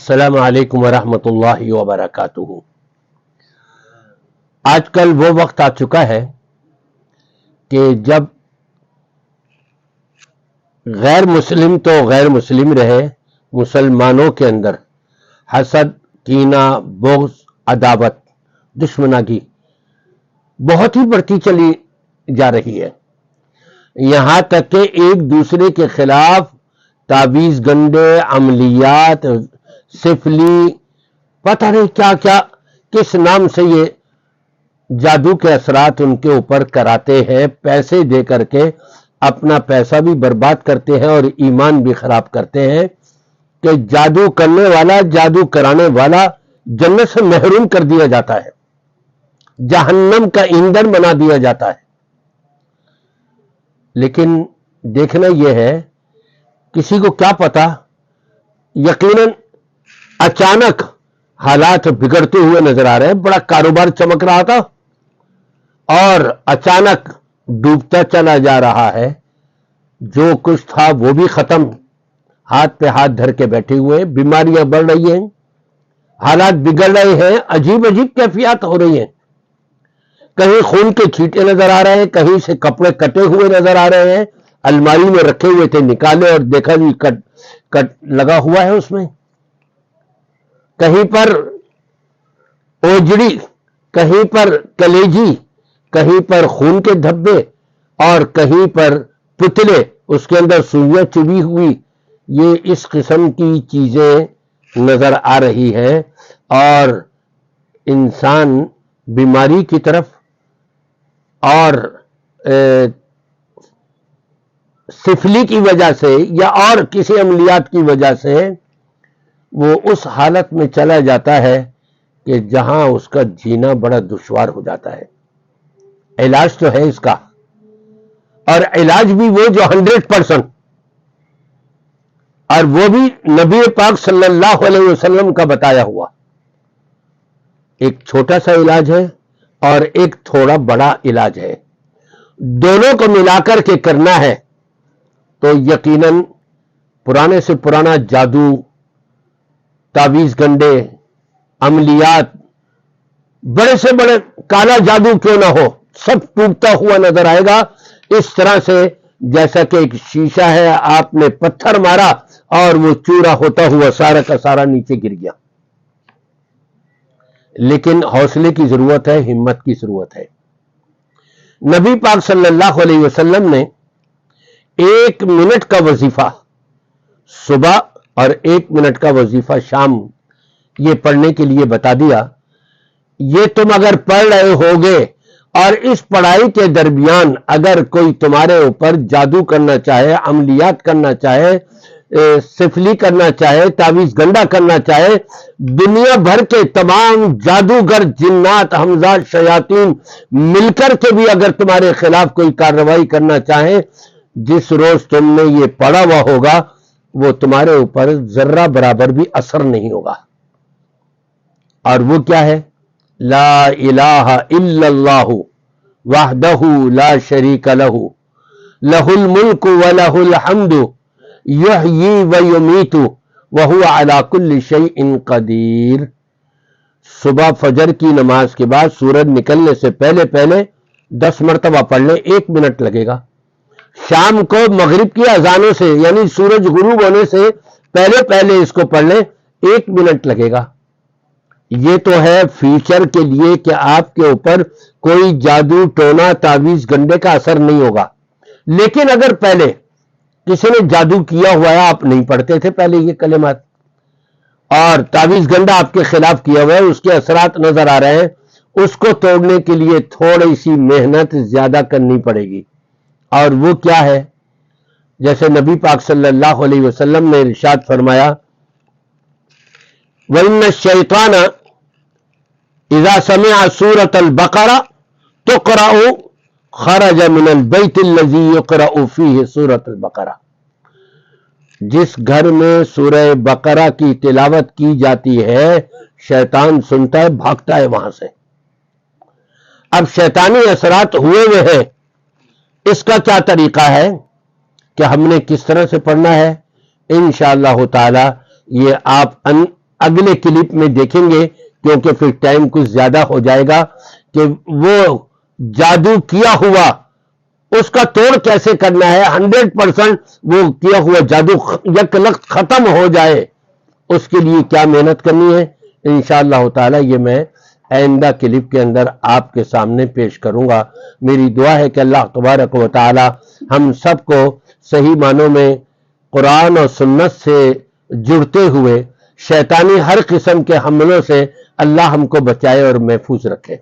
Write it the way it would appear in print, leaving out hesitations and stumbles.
السلام علیکم ورحمۃ اللہ وبرکاتہ۔ آج کل وہ وقت آ چکا ہے کہ جب غیر مسلم تو غیر مسلم رہے، مسلمانوں کے اندر حسد، کینہ، بغض، عداوت، دشمناگی بہت ہی بڑھتی چلی جا رہی ہے، یہاں تک کہ ایک دوسرے کے خلاف تعویذ گنڈے، عملیات، سفلی، پتہ نہیں کیا کیا کس نام سے یہ جادو کے اثرات ان کے اوپر کراتے ہیں، پیسے دے کر کے اپنا پیسہ بھی برباد کرتے ہیں اور ایمان بھی خراب کرتے ہیں کہ جادو کرنے والا، جادو کرانے والا جنت سے محروم کر دیا جاتا ہے، جہنم کا ایندھن بنا دیا جاتا ہے۔ لیکن دیکھنا یہ ہے، کسی کو کیا پتا، یقیناً اچانک حالات بگڑتے ہوئے نظر آ رہے ہیں۔ بڑا کاروبار چمک رہا تھا اور اچانک ڈوبتا چلا جا رہا ہے، جو کچھ تھا وہ بھی ختم، ہاتھ پہ ہاتھ دھر کے بیٹھے ہوئے، بیماریاں بڑھ رہی ہیں، حالات بگڑ رہے ہیں، عجیب عجیب کیفیات ہو رہی ہیں، کہیں خون کے چھینٹے نظر آ رہے ہیں، کہیں سے کپڑے کٹے ہوئے نظر آ رہے ہیں، الماری میں رکھے ہوئے تھے نکالے اور دیکھا جی کٹ لگا ہوا ہے اس میں، کہیں پر اوجڑی، کہیں پر کلیجی، کہیں پر خون کے دھبے اور کہیں پر پتلے، اس کے اندر سوئیاں چبھی ہوئی، یہ اس قسم کی چیزیں نظر آ رہی ہیں اور انسان بیماری کی طرف اور سفلی کی وجہ سے یا اور کسی عملیات کی وجہ سے وہ اس حالت میں چلا جاتا ہے کہ جہاں اس کا جینا بڑا دشوار ہو جاتا ہے۔ علاج تو ہے اس کا، اور علاج بھی وہ جو 100%، اور وہ بھی نبی پاک صلی اللہ علیہ وسلم کا بتایا ہوا۔ ایک چھوٹا سا علاج ہے اور ایک تھوڑا بڑا علاج ہے، دونوں کو ملا کر کے کرنا ہے تو یقیناً پرانے سے پرانا جادو، تعویذ گنڈے، عملیات، بڑے سے بڑے کالا جادو کیوں نہ ہو، سب ٹوٹتا ہوا نظر آئے گا، اس طرح سے جیسا کہ ایک شیشہ ہے، آپ نے پتھر مارا اور وہ چورا ہوتا ہوا سارا کا سارا نیچے گر گیا۔ لیکن حوصلے کی ضرورت ہے، ہمت کی ضرورت ہے۔ نبی پاک صلی اللہ علیہ وسلم نے 1 منٹ کا وظیفہ صبح اور 1 منٹ کا وظیفہ شام یہ پڑھنے کے لیے بتا دیا۔ یہ تم اگر پڑھ رہے ہوگے اور اس پڑھائی کے درمیان اگر کوئی تمہارے اوپر جادو کرنا چاہے، عملیات کرنا چاہے، سفلی کرنا چاہے، تعویذ گنڈا کرنا چاہے، دنیا بھر کے تمام جادوگر، جنات، حمزات، شیاطین مل کر کے بھی اگر تمہارے خلاف کوئی کارروائی کرنا چاہیں، جس روز تم نے یہ پڑھا ہوا ہوگا وہ تمہارے اوپر ذرہ برابر بھی اثر نہیں ہوگا۔ اور وہ کیا ہے؟ لا الہ الا اللہ وحدہ لا شریک لہ، لہ الملک ولہ الحمد، یحیی ویمیت وہو علی کل شیء قدیر۔ صبح فجر کی نماز کے بعد سورج نکلنے سے پہلے 10 مرتبہ پڑھ لیں، 1 منٹ لگے گا۔ شام کو مغرب کی اذانوں سے یعنی سورج غروب ہونے سے پہلے اس کو پڑھ لیں، 1 منٹ لگے گا۔ یہ تو ہے فیوچر کے لیے کہ آپ کے اوپر کوئی جادو، ٹونا، تعویذ گنڈے کا اثر نہیں ہوگا۔ لیکن اگر پہلے کسی نے جادو کیا ہوا ہے، آپ نہیں پڑھتے تھے پہلے یہ کلمات، اور تعویذ گنڈا آپ کے خلاف کیا ہوا ہے، اس کے اثرات نظر آ رہے ہیں، اس کو توڑنے کے لیے تھوڑی سی محنت زیادہ کرنی پڑے گی۔ اور وہ کیا ہے؟ جیسے نبی پاک صلی اللہ علیہ وسلم نے ارشاد فرمایا، وَإِنَّ الشَّيْطَانَ إِذَا سَمِعَ سُورَةَ الْبَقَرَةِ تُقْرَأُ خَرَجَ مِنَ الْبَيْتِ الَّذِي يُقْرَأُ فِيهِ سُورَةُ الْبَقَرَةِ۔ جس گھر میں سورہ بقرہ کی تلاوت کی جاتی ہے، شیطان سنتا ہے، بھاگتا ہے وہاں سے۔ اب شیطانی اثرات ہوئے ہیں، اس کا کیا طریقہ ہے کہ ہم نے کس طرح سے پڑھنا ہے؟ انشاءاللہ تعالی یہ آپ اگلے کلپ میں دیکھیں گے، کیونکہ پھر ٹائم کچھ زیادہ ہو جائے گا، کہ وہ جادو کیا ہوا اس کا توڑ کیسے کرنا ہے، 100% وہ کیا ہوا جادو یک لخت ختم ہو جائے، اس کے لیے کیا محنت کرنی ہے، انشاءاللہ تعالی یہ میں آئندہ کلپ کے اندر آپ کے سامنے پیش کروں گا۔ میری دعا ہے کہ اللہ تبارک و تعالی ہم سب کو صحیح معنوں میں قرآن اور سنت سے جڑتے ہوئے شیطانی ہر قسم کے حملوں سے اللہ ہم کو بچائے اور محفوظ رکھے۔